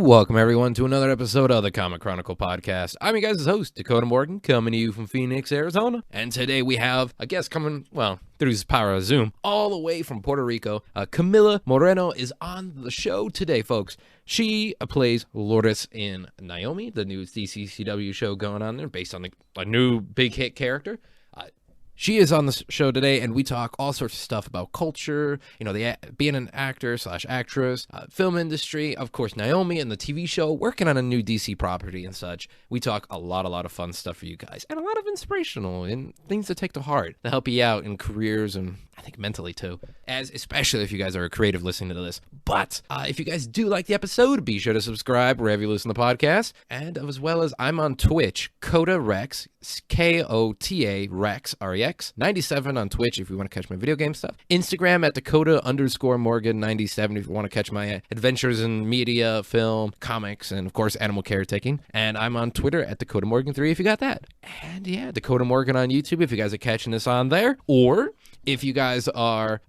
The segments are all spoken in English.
Welcome, everyone, to another episode of the Chronicle podcast. I'm your guys' host, Dakota Morgan, coming to you from Phoenix, Arizona. And today we have a guest coming, well, through the power of Zoom, all the way from Puerto Rico. Camilla Moreno is on the show today, folks. She plays Lourdes in Naomi, the new DCCW show going on there, based on a new big hit character. She is on the show today, and we talk all sorts of stuff about culture, being an actor / actress, film industry, of course, Naomi and the TV show, working on a new DC property and such. We talk a lot of fun stuff for you guys, and a lot of inspirational and things to take to heart to help you out in careers and I think mentally too, especially if you guys are a creative listening to this. But if you guys do like the episode, be sure to subscribe wherever you listen to podcasts. And as well as I'm on Twitch, Kota Rex, Kota Rex, REX, 97 on Twitch if you want to catch my video game stuff. Instagram at Dakota_Morgan97 if you want to catch my adventures in media, film, comics, and of course, animal caretaking. And I'm on Twitter at DakotaMorgan3 if you got that. And yeah, Dakota Morgan on YouTube if you guys are catching this on there. Or if you guys are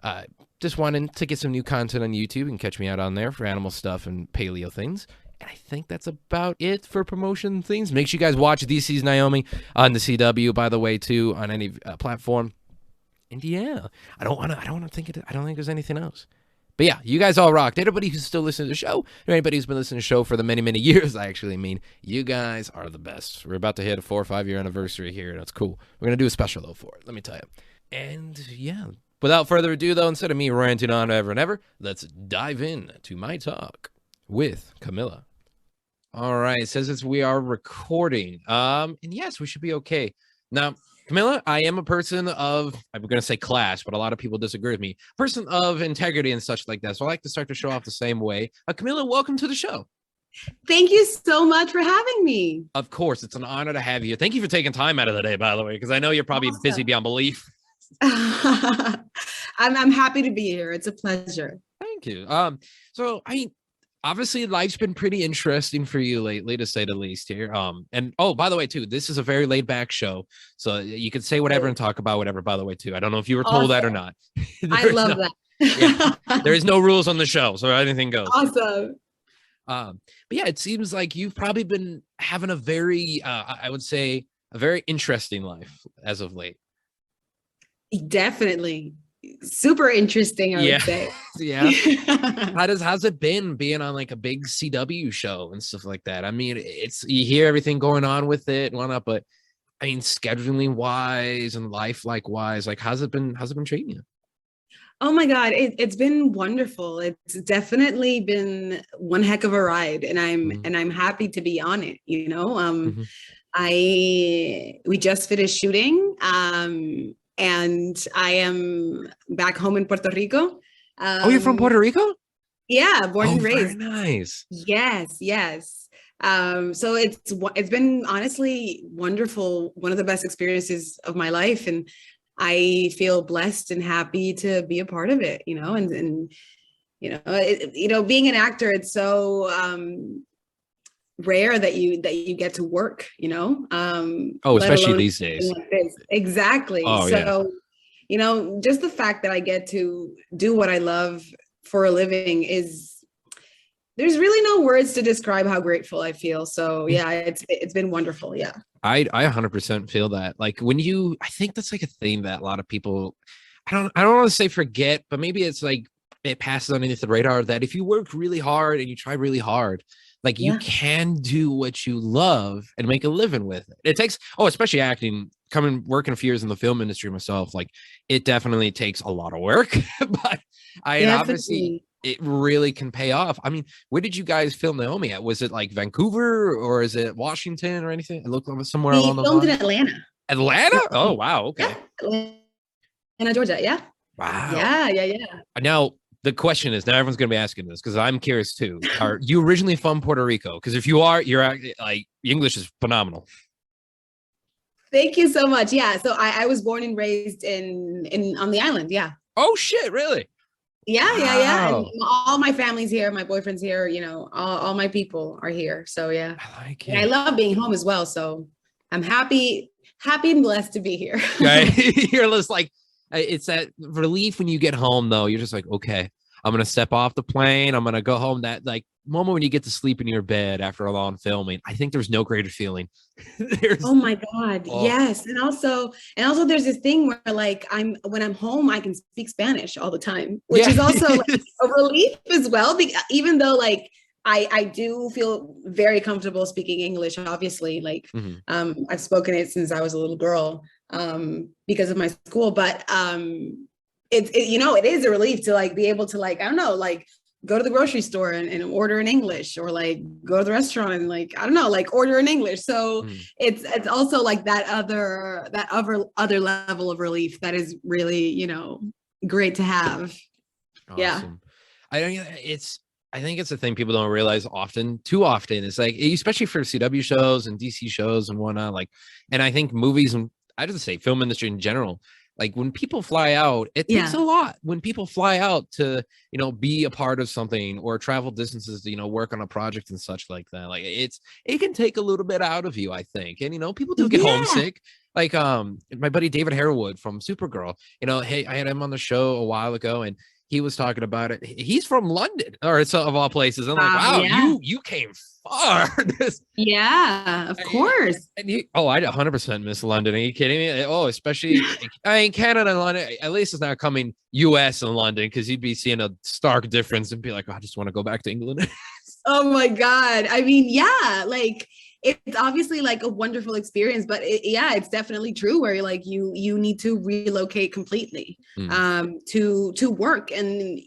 just wanting to get some new content on YouTube, and catch me out on there for animal stuff and paleo things. And I think that's about it for promotion things. Make sure you guys watch DC's Naomi on the CW, by the way, too, on any platform. And yeah, I don't think there's anything else. But yeah, you guys all rocked. Anybody who's still listening to the show, or anybody who's been listening to the show for the many years, I actually mean, you guys are the best. We're about to hit a 4 or 5 year anniversary here. That's cool. We're gonna do a special though for it. Let me tell you. And yeah, without further ado, though, instead of me ranting on ever and ever, let's dive in to my talk with Camilla. All right, it says as we are recording. And yes, we should be okay. Now, Camilla, I am a person of, I'm going to say class, but a lot of people disagree with me, person of integrity and such like that. So I like to start the show off the same way. Camilla, welcome to the show. Thank you so much for having me. Of course, it's an honor to have you. Thank you for taking time out of the day, by the way, because I know you're probably busy beyond belief. I'm happy to be here. It's a pleasure. Thank you. So obviously life's been pretty interesting for you lately, to say the least here. And oh, by the way, too, this is a very laid back show, so you can say whatever and talk about whatever, by the way, too. I don't know if you were told that or not. I love that. Yeah, there is no rules on the show, so anything goes. Awesome. But yeah, it seems like you've probably been having a very, I would say, a very interesting life as of late. Definitely. Super interesting, I would say. Yeah. How's it been being on like a big CW show and stuff like that? I mean, it's, you hear everything going on with it and whatnot, but I mean, scheduling wise and life wise, like how's it been treating you? Oh my God, it's been wonderful. It's definitely been one heck of a ride, and I'm happy to be on it. We just finished shooting. And I am back home in Puerto Rico. Oh, you're from Puerto Rico? Yeah, born and raised. Very nice. Yes. So it's been honestly wonderful. One of the best experiences of my life, and I feel blessed and happy to be a part of it. Being an actor, it's so rare that you get to work, especially these days. Like exactly. Just the fact that I get to do what I love for a living there's really no words to describe how grateful I feel. So yeah, it's been wonderful. Yeah. I 100% feel that. Like I think that's like a thing that a lot of people, I don't want to say forget, but maybe it's like it passes underneath the radar, that if you work really hard and you try really hard, like you can do what you love and make a living with it. It takes, especially acting, working a few years in the film industry myself, like it definitely takes a lot of work, but obviously it really can pay off. I mean, where did you guys film Naomi at? Was it like Vancouver or is it Washington or anything? It looked like somewhere along those lines. We filmed in Atlanta. Atlanta? Oh, wow. Okay. Yeah. Atlanta, Georgia. Yeah. Wow. Yeah. Now, the question is, now everyone's going to be asking this because I'm curious too. Are you originally from Puerto Rico? Because if you are, you're like, English is phenomenal. Thank you so much. Yeah. So I was born and raised on the island. Yeah. Oh shit. Really? Yeah. And all my family's here. My boyfriend's here. All my people are here. So yeah. I like it. And I love being home as well. So I'm happy and blessed to be here. Right? You're just like, it's that relief when you get home, though. You're just like, okay, I'm gonna step off the plane. I'm gonna go home. That like moment when you get to sleep in your bed after a long filming, I think there's no greater feeling. Oh my God. Yes. And also there's this thing where like when I'm home, I can speak Spanish all the time, which is also like a relief as well. Even though like I do feel very comfortable speaking English, obviously, like I've spoken it since I was a little girl because of my school, but it is a relief to like be able to like, I don't know, like go to the grocery store and order in English, or like go to the restaurant and like, I don't know, like order in English. So it's also like that other level of relief that is really, great to have. Awesome. Yeah. I think it's a thing people don't realize too often. It's like, especially for CW shows and DC shows and whatnot, like, and I think movies and I just say film industry in general, like when people fly out, it takes a lot. When people fly out to, be a part of something or travel distances to, work on a project and such like that. Like it can take a little bit out of you, I think. And, people do get homesick. Like my buddy David Harewood from Supergirl, hey, I had him on the show a while ago and he was talking about it. He's from London, or of all places. I'm like, wow, you came far. Yeah, of course. I 100% miss London. Are you kidding me? Oh, especially Canada and London. At least it's not coming U.S. and London, because you'd be seeing a stark difference and be like, I just want to go back to England. Oh my God. I mean, yeah, like it's obviously like a wonderful experience, but it's definitely true where like you need to relocate completely to work. And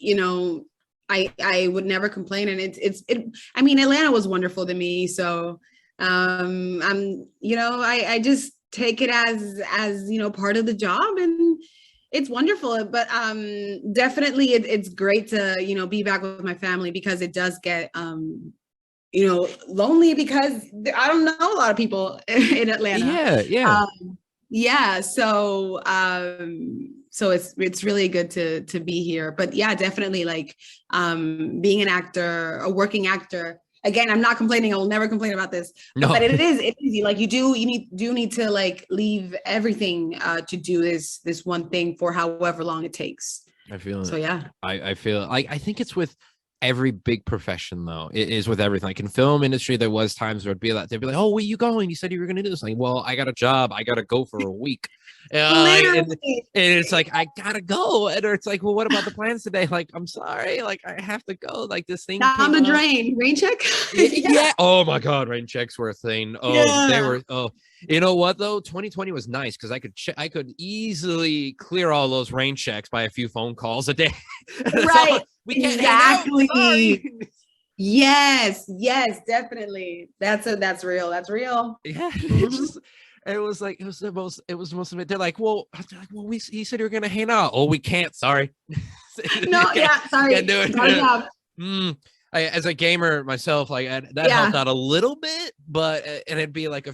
I would never complain. And I mean, Atlanta was wonderful to me. So I just take it as part of the job, and it's wonderful. But definitely it's great to be back with my family, because it does get lonely, because I don't know a lot of people in Atlanta. So it's really good to be here. But yeah, definitely like being an actor, a working actor. Again, I'm not complaining. I will never complain about this. No. But it's easy. Like you need to like leave everything to do this one thing for however long it takes. I feel so. Yeah, I feel like I think it's with every big profession, though. It is with everything. Like in film industry, there was times where they'd be like, oh, where you going? You said you were going to do this. Like, well, I got a job. I got to go for a week. And it's like, I got to go. And it's like, well, what about the plans today? Like, I'm sorry. Like, I have to go. Like this thing down the drain. Rain check? Yeah. Oh my God. Rain checks were a thing. Oh, they were. Oh, you know what though? 2020 was nice because I could easily clear all those rain checks by a few phone calls a day. Right. We can't exactly. Yes, definitely. That's real. That's real. Yeah. It was the most of it. They're like, well, he said you were gonna hang out. Oh, we can't. Sorry. No, sorry. Can't do it. As a gamer myself, like that helped out a little bit, but and it'd be like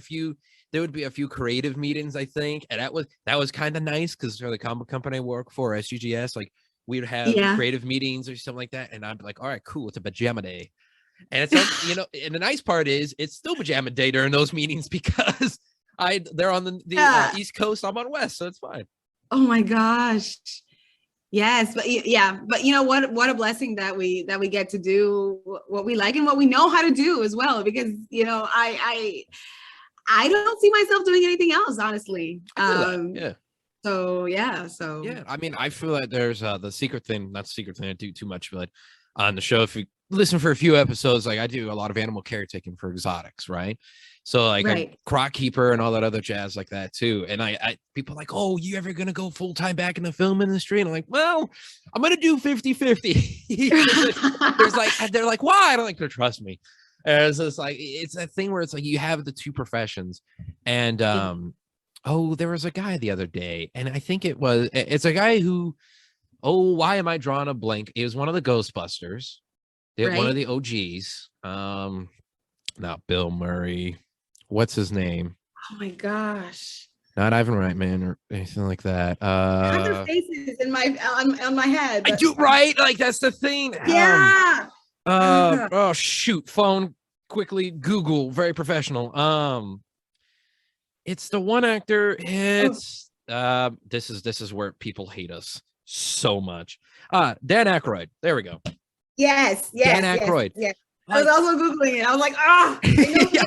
there would be a few creative meetings, I think, and that was kind of nice because for the comic company I work for, SUGS, like we'd have creative meetings or something like that, and I'd be like, all right, cool, it's a pajama day, and it's and the nice part is it's still pajama day during those meetings because they're on the East Coast, I'm on West, so it's fine. Oh my gosh. Yes, but what a blessing that we get to do what we like and what we know how to do as well, because I don't see myself doing anything else, honestly. So yeah. I mean, I feel like there's the secret thing, not the secret thing I do too much, but on the show, if you listen for a few episodes, like I do a lot of animal caretaking for exotics, right? So like a croc keeper and all that other jazz like that too. And I people are like, oh, you ever gonna go full time back in the film industry? And I'm like, well, I'm gonna do 50-50. They're like, why? I don't like to trust me. And so it's like it's a thing where it's like you have the two professions. And there was a guy the other day, and I think it's a guy who, why am I drawing a blank? It was one of the Ghostbusters. One of the OGs. Not Bill Murray. What's his name? Oh my gosh. Not Ivan Reitman or anything like that. I have their faces in on my head. I do, right? Like that's the thing. Yeah. Oh shoot. Phone quickly. Google. Very professional. It's the one actor. It's this is where people hate us so much. Dan Aykroyd. There we go. Yes. Dan Aykroyd. Yes. Like, I was also Googling it. I was like, yeah.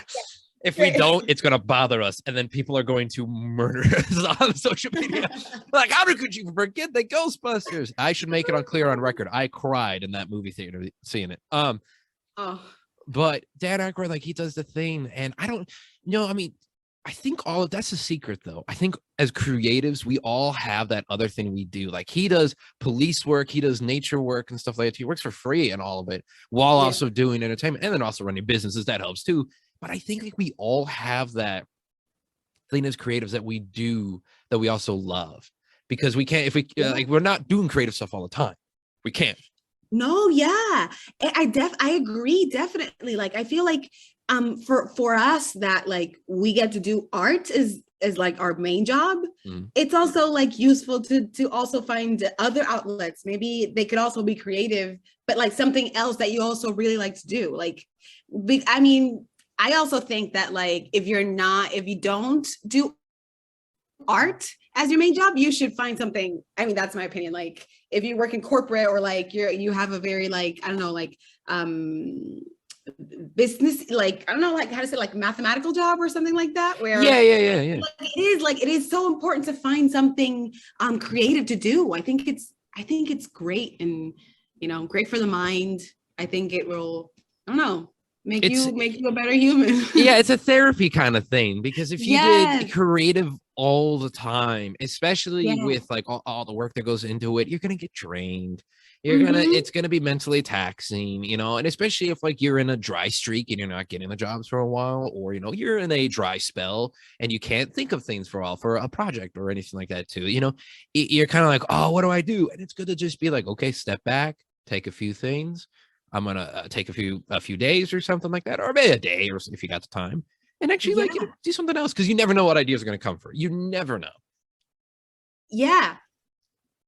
If we don't, it's going to bother us. And then people are going to murder us on social media. Like, how could you forget the Ghostbusters? I should make it clear on record. I cried in that movie theater seeing it. But Dan Aykroyd, like, he does the thing. And I don't know. I mean, I think that's a secret, though. I think as creatives, we all have that other thing we do. Like, he does police work, he does nature work and stuff like that. He works for free and all of it while also doing entertainment and then also running businesses. That helps too. But I think like we all have that thing as creatives that we do that we also love, because we can't, if we like, we're not doing creative stuff all the time. We can't. No, yeah. I agree, definitely. Like, I feel like for us that like we get to do art is like our main job. It's also like useful to also find other outlets. Maybe they could also be creative, but like something else that you also really like to do. Like, I mean, I also think that like if you don't do art as your main job, you should find something. I mean, that's my opinion. Like if you work in corporate or like you have a very like, I don't know, like business, like I don't know, like how to say, like mathematical job or something like that, where yeah. Like it is so important to find something creative to do. I think it's great, and you know, great for the mind. I think it will, I don't know, make you a better human. Yeah, it's a therapy kind of thing, because if you did creative all the time, especially with like all the work that goes into it, you're gonna get drained. It's gonna be mentally taxing, you know, and especially if like you're in a dry streak and you're not getting the jobs for a while, or you know, you're in a dry spell and you can't think of things for a while for a project or anything like that too, you know, you're kind of like, oh, what do I do? And it's good to just be like, okay, step back, take a few things. I'm gonna take a few days or something like that, or maybe a day, or if you got the time, and actually like do something else, because you never know what ideas are gonna come for you. Never know. Yeah.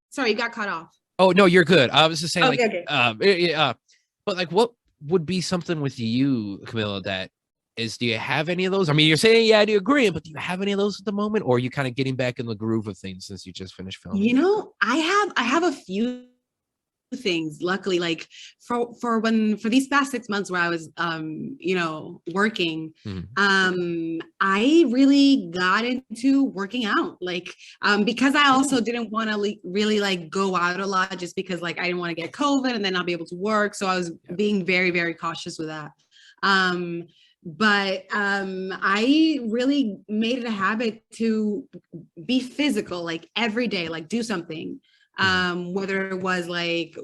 Sorry, you got cut off. Oh no, you're good. I was just saying, okay. But like, what would be something with you, Camilla, that is? Do you have any of those? I mean, you're saying I do agree, but do you have any of those at the moment, or are you kind of getting back in the groove of things since you just finished filming? You know, I have a few things, luckily, like for these past 6 months where I was you know, working, I really got into working out, like because I also didn't want to really like go out a lot, just because like I didn't want to get COVID and then not be able to work, so I was being very, very cautious with that. But I really made it a habit to be physical, like every day, like do something. Whether it was like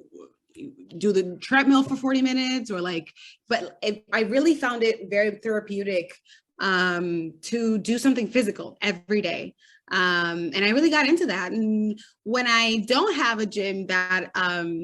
do the treadmill for 40 minutes or like, but I really found it very therapeutic to do something physical every day. And I really got into that. And when I don't have a gym that,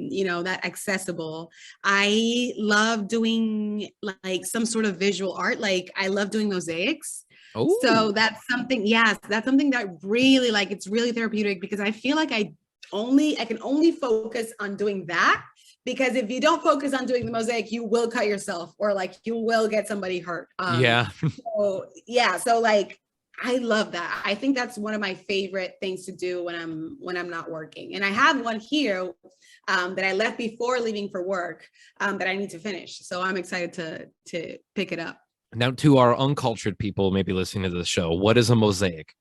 you know, that accessible, I love doing like some sort of visual art. Like I love doing mosaics. Ooh. So that's something, that's something that really like, it's really therapeutic, because I feel like I can only focus on doing that, because if you don't focus on doing the mosaic, you will cut yourself, or like you will get somebody hurt. So like I love that. I think that's one of my favorite things to do when I'm not working. And I have one here that I left before leaving for work that I need to finish. So I'm excited to pick it up. Now, to our uncultured people maybe listening to the show, what is a mosaic?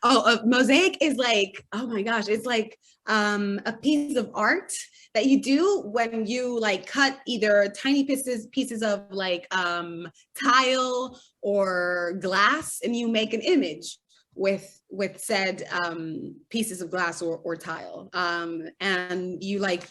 Oh, a mosaic is like, oh my gosh, it's like a piece of art that you do when you like cut either tiny pieces of like tile or glass, and you make an image with said pieces of glass or tile. And you like,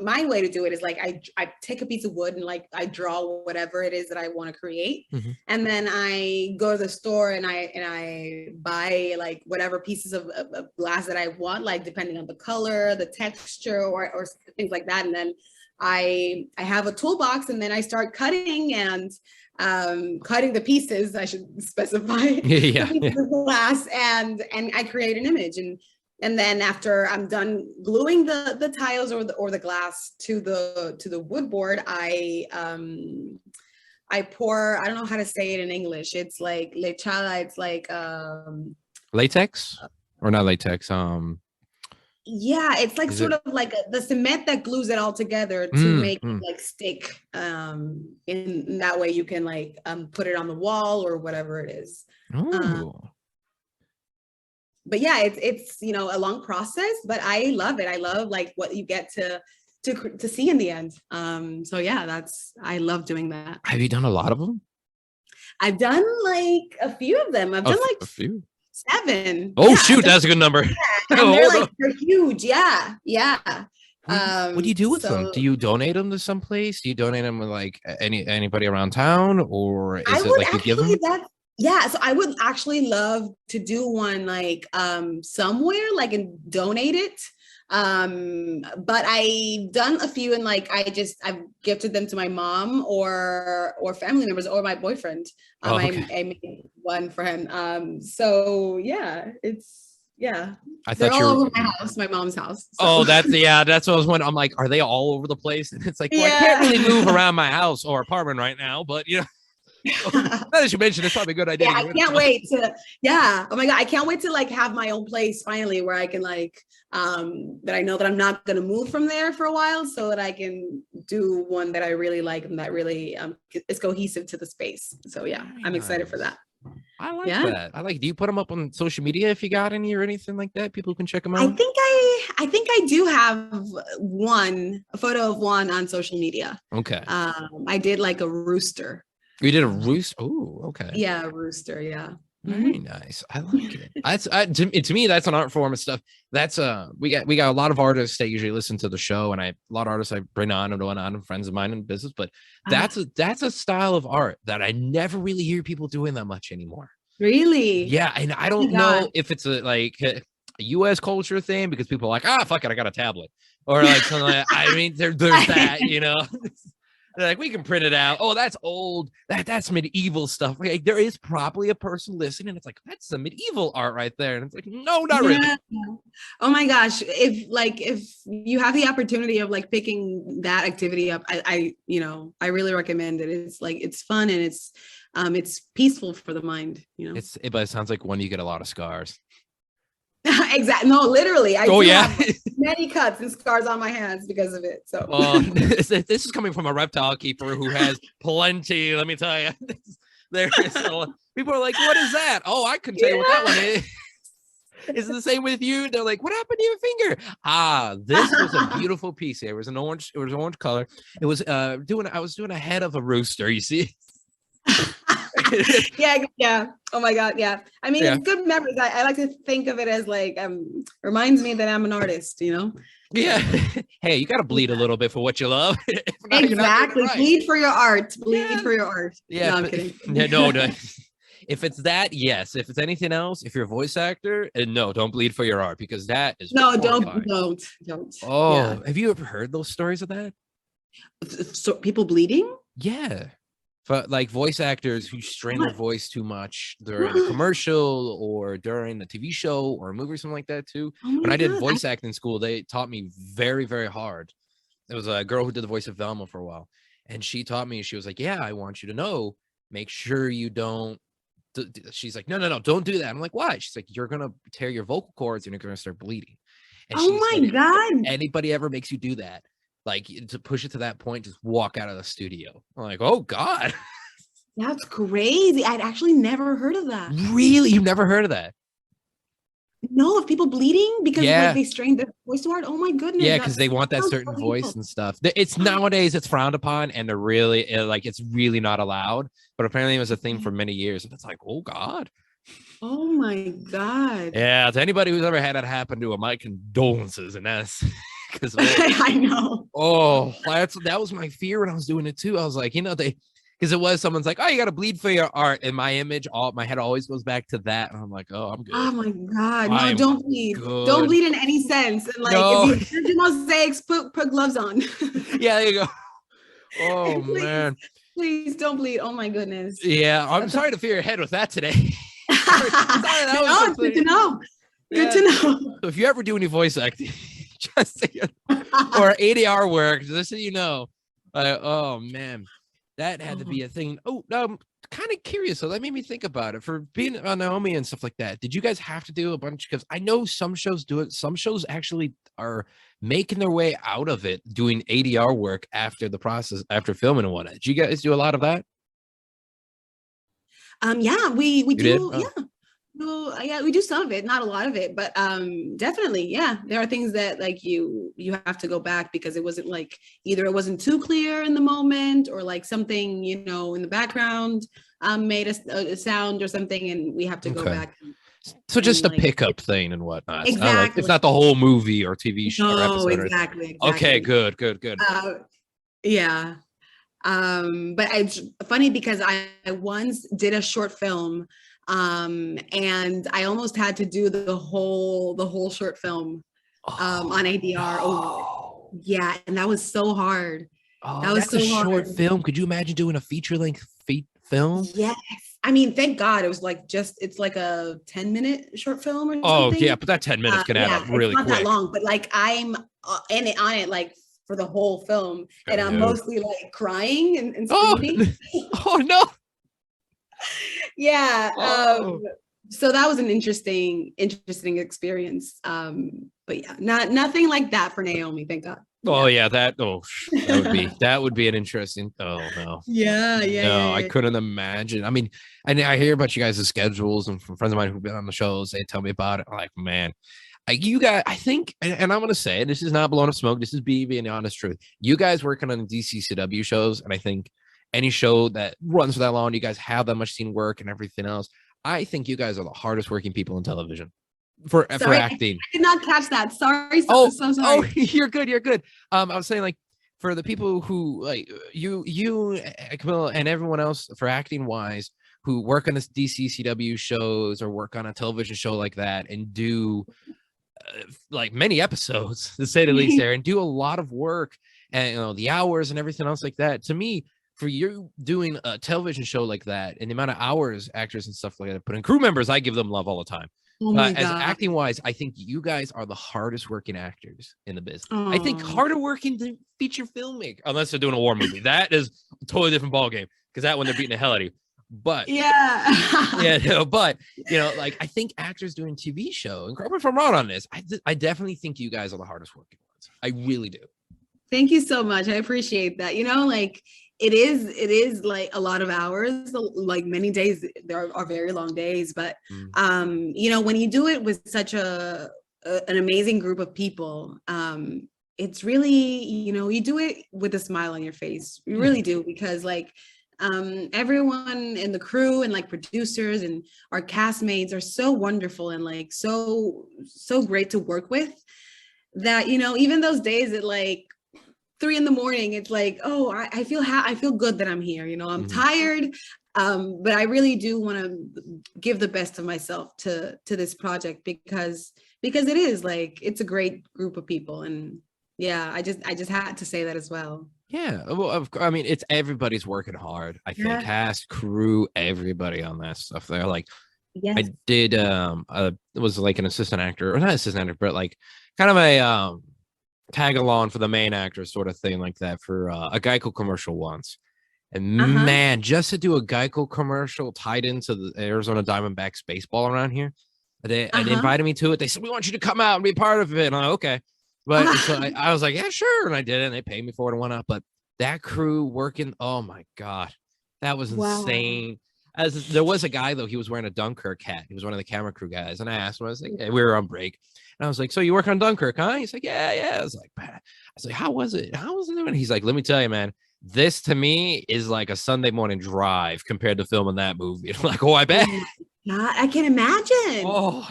my way to do it is like I take a piece of wood and like I draw whatever it is that I want to create, and then I go to the store and I buy like whatever pieces of glass that I want, like depending on the color, the texture, or things like that. And then I have a toolbox, and then I start cutting and cutting the pieces, I should specify, the glass, and I create an image. And then after I'm done gluing the tiles or the glass to the wood board, I pour, I don't know how to say it in English. It's like lechada. It's like latex, or not latex. Yeah, it's like sort of like the cement that glues it all together to make it like stick. In that way you can like put it on the wall or whatever it is. But yeah, it's you know, a long process, but I love it. I love like what you get to see in the end. So yeah, I love doing that. Have you done a lot of them? I've done like a few of them. I've done like a few. 7. Oh, yeah, shoot, that's a good number. Yeah, and they're huge. Yeah. What do you do with them? Do you donate them to someplace? Do you donate them with like anybody around town, or is it like you give them? Yeah, so I would actually love to do one like somewhere, like, and donate it. But I've done a few, and like I've gifted them to my mom or family members or my boyfriend. I made one for him. So yeah, I they're all over my house, my mom's house. So. Oh, that's what I was wondering. I'm like, are they all over the place? And it's like, well, I can't really move around my house or apartment right now, but you know. Now that you mentioned, it's probably a good idea. Yeah, I can't wait to. Yeah. Oh my God, I can't wait to like have my own place finally, where I can like that I know that I'm not going to move from there for a while, so that I can do one that I really like and that really is cohesive to the space. So yeah, I'm excited for that. I like that. Do you put them up on social media if you got any or anything like that? People can check them out. I think I do have a photo of one on social media. Okay. I did like a rooster. You did a rooster? Oh, okay. Yeah, a rooster. Yeah. Very nice. I like it. To me, that's an art form of stuff. That's we got a lot of artists that usually listen to the show, and a lot of artists I bring on and friends of mine in business. But that's a style of art that I never really hear people doing that much anymore. Really? Yeah, and I don't know if it's a U.S. culture thing, because people are like, fuck it, I got a tablet, or like something like that. I mean, there's that, you know. They're like, we can print it out. Oh, that's old. That's medieval stuff. Like, there is probably a person listening. It's like, that's some medieval art right there. And it's like, no, not really. Oh my gosh. If you have the opportunity of like picking that activity up, I really recommend it. It's like, it's fun, and it's peaceful for the mind, you know. But it sounds like one you get a lot of scars. Exactly. No, literally. I have many cuts and scars on my hands because of it. So this is coming from a reptile keeper who has plenty. Let me tell you, people are like, "What is that?" Oh, I couldn't tell you what that one is. Is it the same with you? They're like, "What happened to your finger?" This was a beautiful piece. It was an orange. It was orange color. It was I was doing a head of a rooster. You see. Yeah. Oh my God. Yeah. I mean, it's good memories. I like to think of it as like, reminds me that I'm an artist, you know? Yeah. Hey, you got to bleed a little bit for what you love. Exactly. Right. Bleed for your art. Bleed for your art. Yeah. No, I'm kidding. No. If it's that, yes. If it's anything else, if you're a voice actor, no, don't bleed for your art, because that is don't. Oh, yeah. Have you ever heard those stories of that? So people bleeding? Yeah. But like voice actors who strain their voice too much during a commercial or during the TV show or a movie or something like that too. When I did voice acting school, they taught me very, very hard. There was a girl who did the voice of Velma for a while, and she taught me. She was like, "Yeah, I want you to know, make sure you don't." She's like, "No, don't do that." I'm like, "Why?" She's like, "You're gonna tear your vocal cords and you're gonna start bleeding." And oh my God! If anybody ever makes you do that, like, to push it to that point, just walk out of the studio. I'm like, oh God. That's crazy. I'd actually never heard of that. Really? You've never heard of that? No, of people bleeding because like, they strained their voice too hard. Oh my goodness. Yeah, because they want that certain voice and stuff. It's nowadays it's frowned upon, and they're really it's really not allowed. But apparently it was a thing for many years. And it's like, oh God. Oh my God. Yeah, to anybody who's ever had that happen to them, my condolences, and that's because I know. Oh, that was my fear when I was doing it too. I was like, because it was someone's like, oh, you got to bleed for your art, and my head always goes back to that, and I'm like, oh, I'm good. Oh my God, no, don't bleed. Don't bleed in any sense. And like, if you do mosaics, put gloves on. Yeah, there you go. Oh man, please don't bleed. Oh my goodness. Yeah, I'm sorry to fear your head with that today. It's good to know. Good to know. So if you ever do any voice acting, just so you know, or ADR work, just so you know, oh man, that had to be a thing. Oh, kind of curious. So that made me think about it. For being on Naomi and stuff like that, did you guys have to do a bunch? Because I know some shows do it. Some shows actually are making their way out of it, doing ADR work after the process, after filming and whatnot. Did you guys do a lot of that? Yeah, we You did? do. Yeah. Well, yeah, we do some of it, not a lot of it, but definitely, yeah. There are things that like you have to go back because it wasn't like either it wasn't too clear in the moment or like something, you know, in the background made a sound or something, and we have to go back. So just a pickup thing and whatnot. Exactly. It's not the whole movie or TV show or episode. Exactly. Okay, good. Yeah. But it's funny because I once did a short film, and I almost had to do the whole short film on ADR. Oh, yeah, and that was so hard. That was so a short film. Could you imagine doing a feature-length film? Yes. I mean, thank God it was like it's like a 10-minute short film or something. Oh yeah, but that 10 minutes can add up really quick. It's not that long, but like I'm on it like for the whole film, and I'm mostly like crying and screaming. Oh no. Yeah. So that was an interesting experience. But yeah, nothing like that for Naomi, thank God. Oh yeah, that would be an interesting. Oh no. Yeah. No, I couldn't imagine. I mean, I hear about you guys' schedules, and from friends of mine who've been on the shows, they tell me about it. I'm like, man, you guys, I think, and I'm gonna say, this is not blowing up smoke. This is being the honest truth. You guys working on DCCW shows, and I think any show that runs for that long, you guys have that much scene work and everything else. I think you guys are the hardest working people in television for acting. I did not catch that. Sorry. So sorry. Oh, you're good. I was saying, like, for the people who like you, Camilla, and everyone else for acting wise, who work on this DCCW shows or work on a television show like that and do like many episodes, to say the least, there, and do a lot of work, and you know the hours and everything else like that. To me, for you doing a television show like that and the amount of hours actors and stuff like that put in, crew members, I give them love all the time. As acting wise, I think you guys are the hardest working actors in the business. I think harder working than feature filmmaker, unless they're doing a war movie. That is a totally different ballgame, because that one they're beating the hell out of you. But but you know, like, I think actors doing TV show, and correct me if I'm wrong on this, I definitely think you guys are the hardest working ones. I really do. Thank you so much. I appreciate that. You know, like, it is like a lot of hours, like many days. There are very long days, but you know, when you do it with such an amazing group of people, it's really, you know, you do it with a smile on your face. You really do, because like everyone in the crew and like producers and our castmates are so wonderful and like so great to work with, that, you know, even those days at like 3 a.m, it's like, oh, I feel good that I'm here. You know, I'm tired, but I really do want to give the best of myself to this project, because it is like, it's a great group of people, and yeah, I just had to say that as well. Yeah, well, I mean, it's everybody's working hard. I think cast, crew, everybody on that stuff. They're like, I did it was like an assistant actor, or not assistant actor, but like kind of a tag along for the main actor sort of thing like that for a Geico commercial once. And man, just to do a Geico commercial tied into the Arizona Diamondbacks baseball around here, they invited me to it. They said, we want you to come out and be part of it. And I'm like, okay. But so I was like, yeah, sure. And I did it, and they paid me for it and whatnot. But that crew working, oh my God, that was insane. As there was a guy, though, he was wearing a Dunkirk hat. He was one of the camera crew guys. And I asked him, I was like, we were on break. And I was like, so you work on Dunkirk, huh? He's like, yeah. I was like, how was it? And he's like, let me tell you, man, this to me is like a Sunday morning drive compared to filming that movie. I'm like, oh, I bet. God, I can imagine. Oh,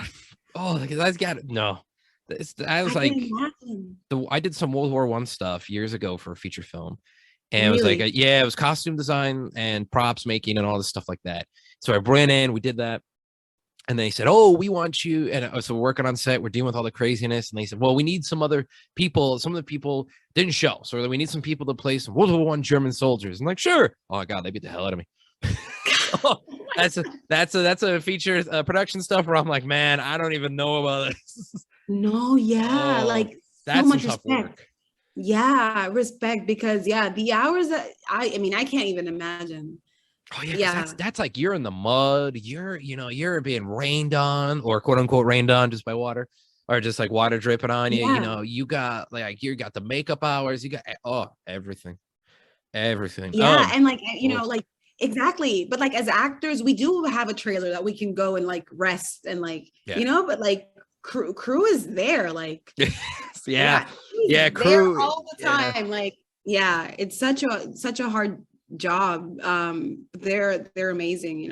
because I got it. No. I was like, I did some World War I stuff years ago for a feature film, and it was like, it was costume design and props making and all this stuff like that. So I ran in, we did that, and they said, oh, we want you. And so we're working on set, we're dealing with all the craziness, and they said, well, we need some other people. Some of the people didn't show, so we need some people to play some World War I German soldiers. I'm like, sure. Oh my God, they beat the hell out of me. That's a feature production stuff where I'm like, man, I don't even know about this. No, like that's so much tough respect. Work. Yeah, respect, because the hours that I mean, I can't even imagine. Oh yeah, because that's like you're in the mud, you're being rained on, or quote unquote rained on just by water, or just like water dripping on you. You got the makeup hours, you got everything. Yeah, and like like exactly. But like as actors, we do have a trailer that we can go and like rest and like but like crew is there, like crew there all the time. Like it's such a hard job. They're amazing,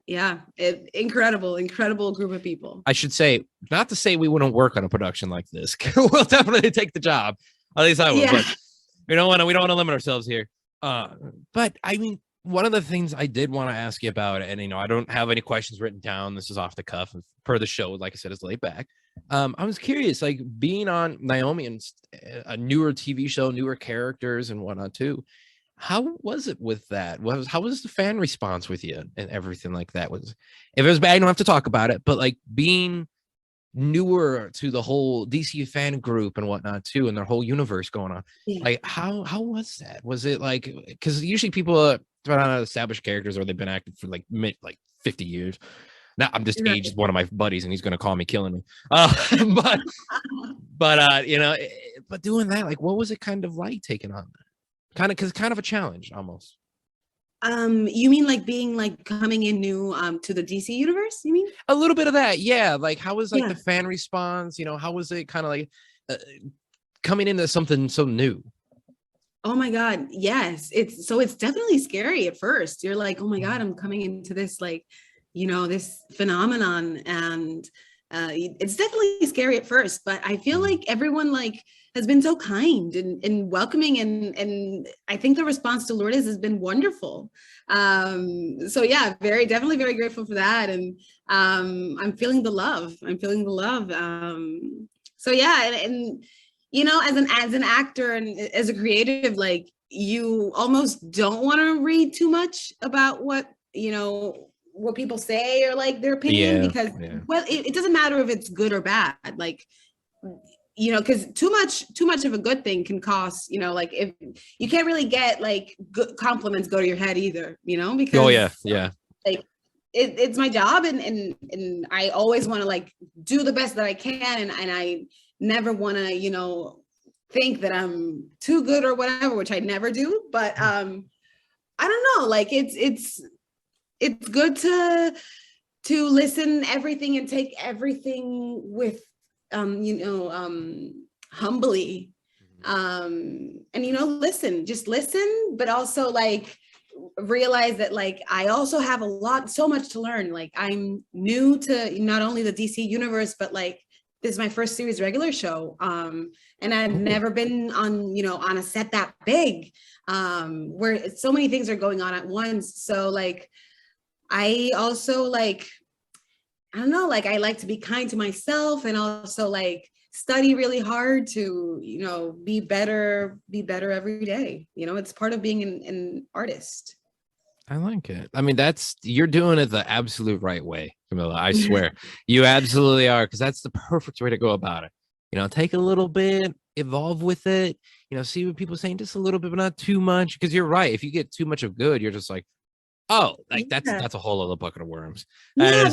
and incredible group of people. I should say, not to say we wouldn't work on a production like this. We'll definitely take the job. At least I would. But we don't want to limit ourselves here. But I mean, one of the things I did want to ask you about, and I don't have any questions written down. This is off the cuff per the show. Like I said, it's laid back. I was curious, like being on Naomi and a newer TV show, newer characters and whatnot too. How was it with that? How was the fan response with you and everything like that? If it was bad, I don't have to talk about it, but like being newer to the whole DC fan group and whatnot too, and their whole universe going on, like how was that? Was it like, because usually people throw out established characters or they've been active for like 50 years. Now I'm just aged one of my buddies and he's gonna call me killing me. But doing that, like, what was it kind of like taking on that? Kind of a challenge almost. You mean like being like coming in new to the DC universe? You mean a little bit of that? Yeah. Like how was like the fan response? How was it kind of like coming into something so new? Oh my God, yes. It's definitely scary at first. You're like, oh my God, I'm coming into this like, this phenomenon, and it's definitely scary at first. But I feel like everyone like has been so kind and welcoming, and I think the response to Lourdes has been wonderful. So yeah, definitely very grateful for that, and I'm feeling the love. So yeah, and as an actor and as a creative, like you almost don't want to read too much about what people say or like their opinion, because well, it doesn't matter if it's good or bad, like because too much of a good thing can cost, like if you can't really get like good compliments go to your head either, because like it's my job, and I always want to like do the best that I can, and I never want to think that I'm too good or whatever, which I never do. But I don't know, like it's good to listen everything and take everything with humbly, and listen, but also like realize that like I also have so much to learn. Like I'm new to not only the DC universe, but like this is my first series regular show, and I've never been on a set that big, where so many things are going on at once. So like I also like, I don't know, like I like to be kind to myself, and also like study really hard to, be better every day. It's part of being an artist. I like it. I mean, you're doing it the absolute right way, Camilla. I swear you absolutely are. Cause that's the perfect way to go about it. Take a little bit, evolve with it, see what people are saying, just a little bit, but not too much. Cause you're right. If you get too much of good, you're just like, oh, like that's a whole other bucket of worms. Yeah,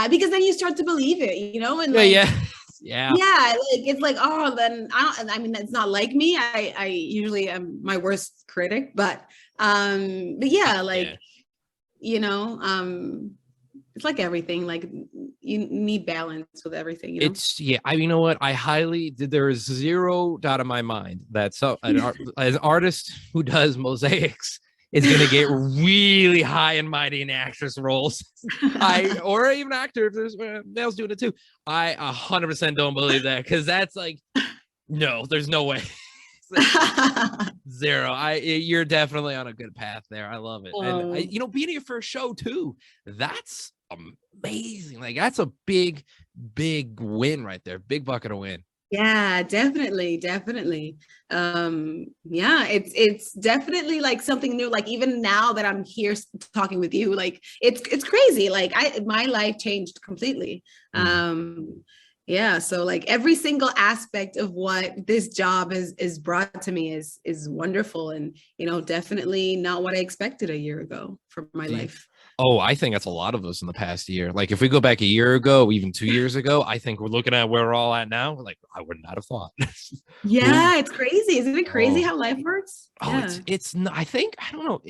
because then you start to believe it, and like, like it's like, oh, then I mean, that's not like me. I usually am my worst critic, but yeah, like it's like everything, like you need balance with everything. It's you know what, there is zero doubt in my mind that an artist who does mosaics is going to get really high and mighty in actress roles. Or even actor, if there's males doing it too. I 100% don't believe that, because that's like, no, there's no way. Zero. You're definitely on a good path there. I love it. And being your first show too, that's amazing. Like that's a big win right there. Big bucket of win. Yeah, definitely. It's definitely like something new. Like even now that I'm here talking with you, like it's crazy. Like my life changed completely. Yeah, so like every single aspect of what this job is brought to me is wonderful, and definitely not what I expected a year ago for my life. Oh, I think that's a lot of us in the past year. Like if we go back a year ago, even 2 years ago, I think we're looking at where we're all at now. We're like, I would not have thought. Yeah, it's crazy. Isn't it crazy how life works? Oh, it's not, I think, I don't know.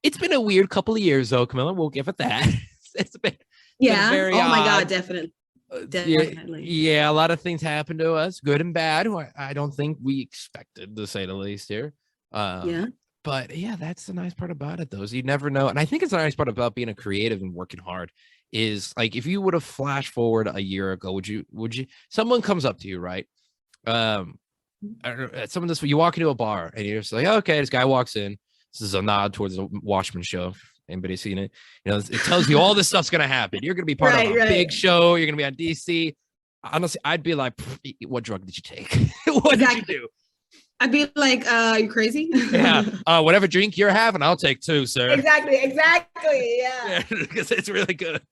It's been a weird couple of years though, Camilla. We'll give it that. It's been very oh my odd. God, definitely. Definitely. Yeah, a lot of things happened to us, good and bad, who I don't think we expected, to say the least here. But yeah, that's the nice part about it, though, is you never know. And I think it's the nice part about being a creative and working hard is like if you would have flashed forward a year ago, would you someone comes up to you, right? I don't know, someone this you walk into a bar and you're just like, okay, this guy walks in. This is a nod towards the Watchmen show. Anybody seen it? It tells you all this stuff's gonna happen. You're gonna be part of a big show. You're gonna be on DC. Honestly, I'd be like, what drug did you take? What did you do? I'd be like, you crazy? Yeah. Whatever drink you're having, I'll take two, sir. Exactly. Yeah. Because it's really good.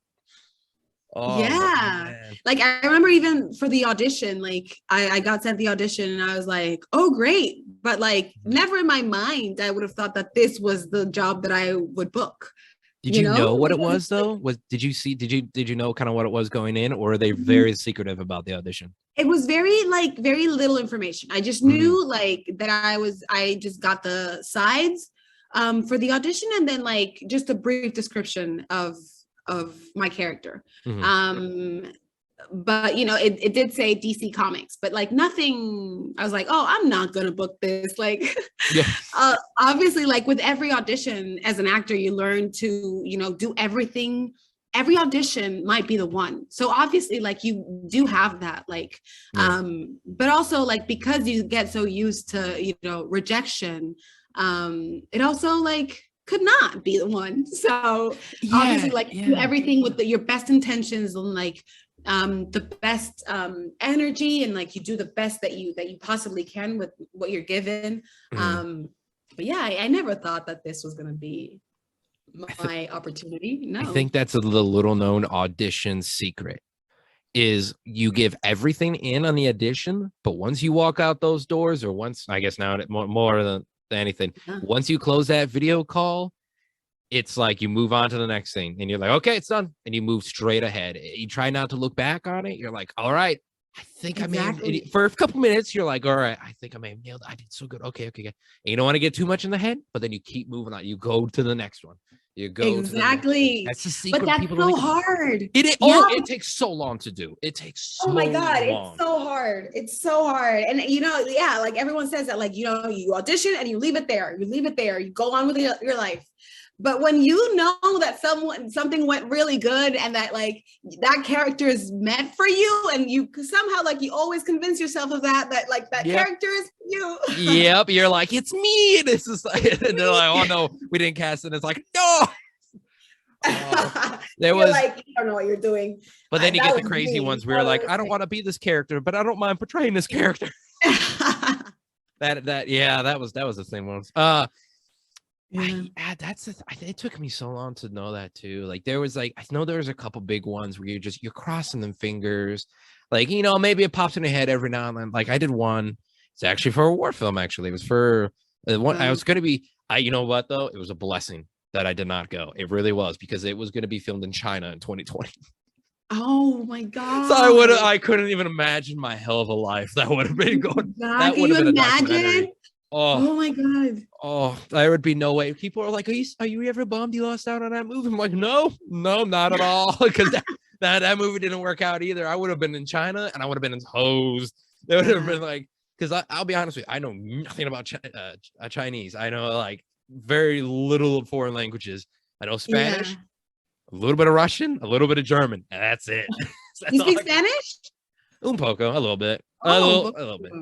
Oh, yeah. Man. Like I remember even for the audition, like I got sent the audition and I was like, oh, great. But like never in my mind, I would have thought that this was the job that I would book. Did you know what it was though? Did you know kind of what it was going in, or are they very secretive about the audition? It was very little information. I just knew like that I just got the sides for the audition and then like just a brief description of my character. But it did say DC Comics, but like nothing. I was like, oh, I'm not gonna book this. Like, obviously, like with every audition as an actor, you learn to do everything. Every audition might be the one. So obviously, like you do have that, like, but also like because you get so used to rejection, it also like could not be the one. So obviously, like do everything with your best intentions and like the best energy, and like you do the best that you possibly can with what you're given. But yeah, I never thought that this was going to be my opportunity. No, I think that's the little known audition secret is you give everything in on the audition, but once you walk out those doors, or once, I guess now more than anything, once you close that video call, it's like you move on to the next thing and you're like, okay, it's done. And you move straight ahead. You try not to look back on it. You're like, all right, I think I may have, for a couple minutes, you're like, all right, I think I may have nailed it. I did so good. Okay. And you don't want to get too much in the head, but then you keep moving on. You go to the next one. You go exactly. That's the secret. But that's so hard. It takes so long to do. It takes so long. Oh my God, it's so hard. It's so hard. And like everyone says that, like, you audition and you leave it there. You go on with your life. But when you know that something went really good and that like that character is meant for you, and you somehow like you always convince yourself of that like that character is you. Yep, you're like, it's me. This is like, and they're like, oh no, we didn't cast it. It's like, no. There was like, you don't know what you're doing. But then you get the crazy ones where you're like, I don't want to be this character, but I don't mind portraying this character. that was the same ones. It took me so long to know that too. Like there was like, I know there was a couple big ones where you're crossing them fingers, like maybe it pops in your head every now and then. Like I did one. It's actually for a war film. Actually, it was for one. I was going to be. You know what though? It was a blessing that I did not go. It really was, because it was going to be filmed in China in 2020. Oh my God. So I couldn't even imagine my hell of a life that would have been going. That would have been imagine? Oh my God. Oh, there would be no way. People are like, are you ever bummed you lost out on that movie? I'm like, no, not at all. Because that movie didn't work out either. I would have been in China and I would have been hosed. It would have been like, because I'll be honest with you, I know nothing about Chinese. I know like very little foreign languages. I know Spanish, a little bit of Russian, a little bit of German, and that's it. You speak Spanish? Un poco, a little bit. A little bit.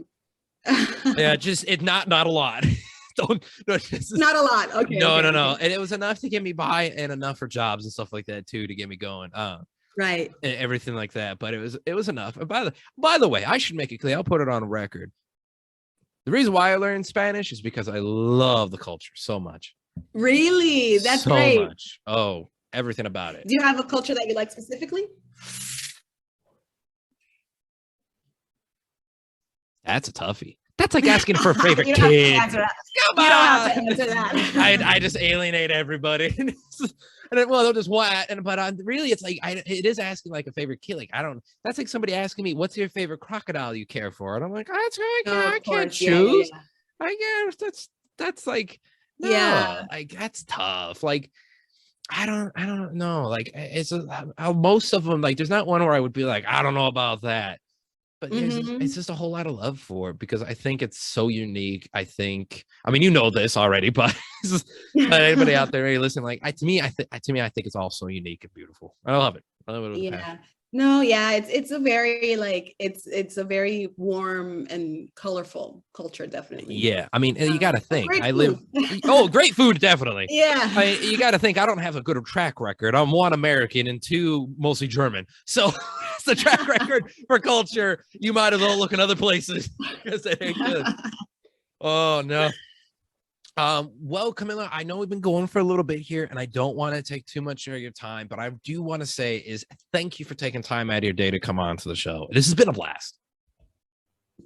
Yeah, just not a lot. Not a lot. Okay. No. And it was enough to get me by, and enough for jobs and stuff like that too, to get me going. Right. And everything like that. But it was enough. And by the way, I should make it clear. I'll put it on record. The reason why I learned Spanish is because I love the culture so much. Really? That's great. So much. Oh, everything about it. Do you have a culture that you like specifically? That's a toughie. That's like asking for a favorite kid. Come on. I just alienate everybody. And then, well, they'll just what? But really, it's like it is asking like a favorite kid. Like that's like somebody asking me, "What's your favorite crocodile you care for?" And I'm like, I can't choose. I guess that's like like that's tough. Like I don't know. Like it's most of them. Like there's not one where I would be like, I don't know about that. But it's just a whole lot of love for it because I think it's so unique. I mean, you know this already, but anybody out there listening, like to me, I think it's all so unique and beautiful. I love it. I love it. Yeah. No, yeah, it's a very like it's a very warm and colorful culture, definitely. Yeah, I mean, you got to think. Great food, definitely. Yeah, you got to think. I don't have a good track record. I'm one American and two mostly German, so it's the track record for culture. You might as well look in other places because it ain't good. Oh no. Well, Camilla, I know we've been going for a little bit here and I don't want to take too much of your time, but I do want to say is thank you for taking time out of your day to come on to the show. This has been a blast.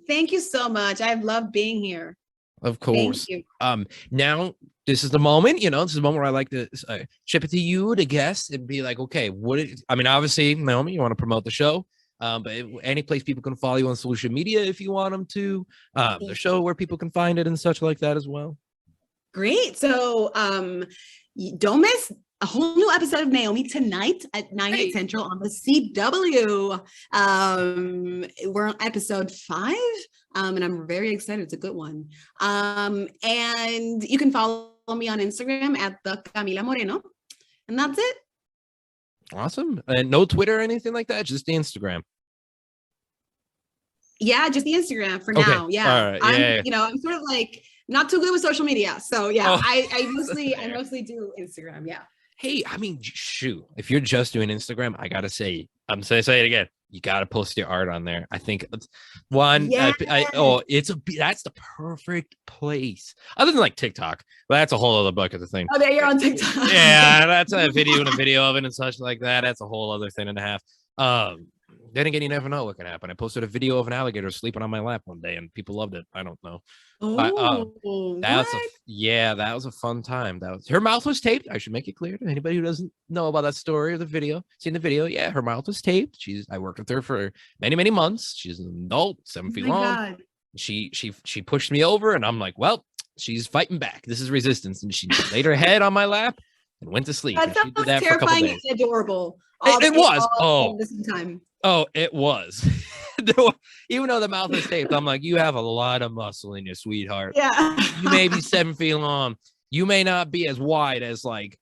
Thank you so much. I've loved being here. Of course. Thank you. Now this is the moment, this is the moment where I like to ship it to you, the guest, and be like, okay, obviously, Naomi, you want to promote the show. But any place people can follow you on social media if you want them to, the show where people can find it and such like that as well. Great. So don't miss a whole new episode of Naomi tonight at 9 Central on the CW. We're on episode 5, and I'm very excited. It's a good one. And you can follow me on Instagram at the Camilla Moreno, and that's it. Awesome. And no Twitter or anything like that, just the Instagram. Yeah, just the Instagram for now. Yeah. All right. I'm sort of like not too good with social media. So yeah, I mostly do Instagram. Yeah. Hey, I mean, shoot, if you're just doing Instagram, I gotta say, I'm gonna say it again. You gotta post your art on there. I think it's one. That's the perfect place. Other than like TikTok, but that's a whole other bucket of thing. Oh, there you're on TikTok. Yeah, that's a video and a video of it and such like that. That's a whole other thing and a half. Then again, you never know what can happen. I posted a video of an alligator sleeping on my lap one day, and people loved it. I don't know. That was a fun time. Her mouth was taped. I should make it clear to anybody who doesn't know about that story or the video. Seen the video? Yeah, her mouth was taped. I worked with her for many, many months. She's an adult, 7 feet long. God. She pushed me over, and I'm like, well, she's fighting back. This is resistance, and she laid her head on my lap and went to sleep. That sounds terrifying and adorable. It was. At the same time. Oh, it was. Even though the mouth is taped, I'm like, you have a lot of muscle in you, sweetheart. Yeah. You may be 7 feet long. You may not be as wide as like,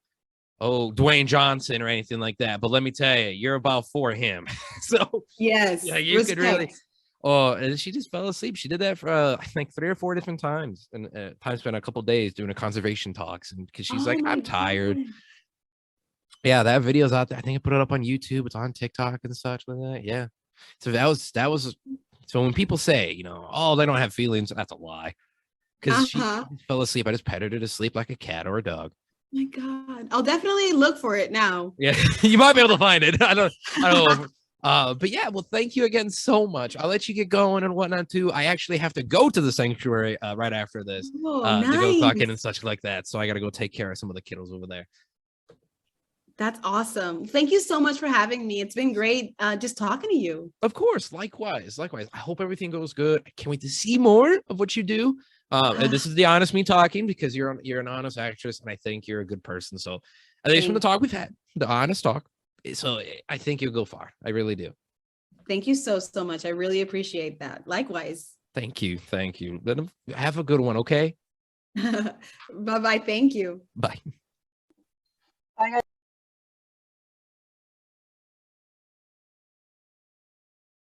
Dwayne Johnson or anything like that. But let me tell you, you're about for him. So yes, yeah, you could really. Oh, and she just fell asleep. She did that for I think 3 or 4 different times, and time spent a couple of days doing a conservation talks, and because she's like, I'm tired. God. Yeah, that video's out there. I think I put it up on YouTube. It's on TikTok and such like that. Yeah. So that was. So when people say, they don't have feelings, that's a lie. Because she fell asleep. I just petted her to sleep like a cat or a dog. Oh my God, I'll definitely look for it now. Yeah, you might be able to find it. I don't know. But yeah, well, thank you again so much. I'll let you get going and whatnot too. I actually have to go to the sanctuary right after this to go talking and such like that. So I got to go take care of some of the kiddos over there. That's awesome. Thank you so much for having me. It's been great just talking to you. Of course. Likewise. I hope everything goes good. I can't wait to see more of what you do. And this is the honest me talking because you're an honest actress and I think you're a good person. So at least from the talk we've had, the honest talk. So I think you'll go far. I really do. Thank you so much. I really appreciate that. Likewise. Thank you. Have a good one. Okay. Bye-bye. Thank you. Bye.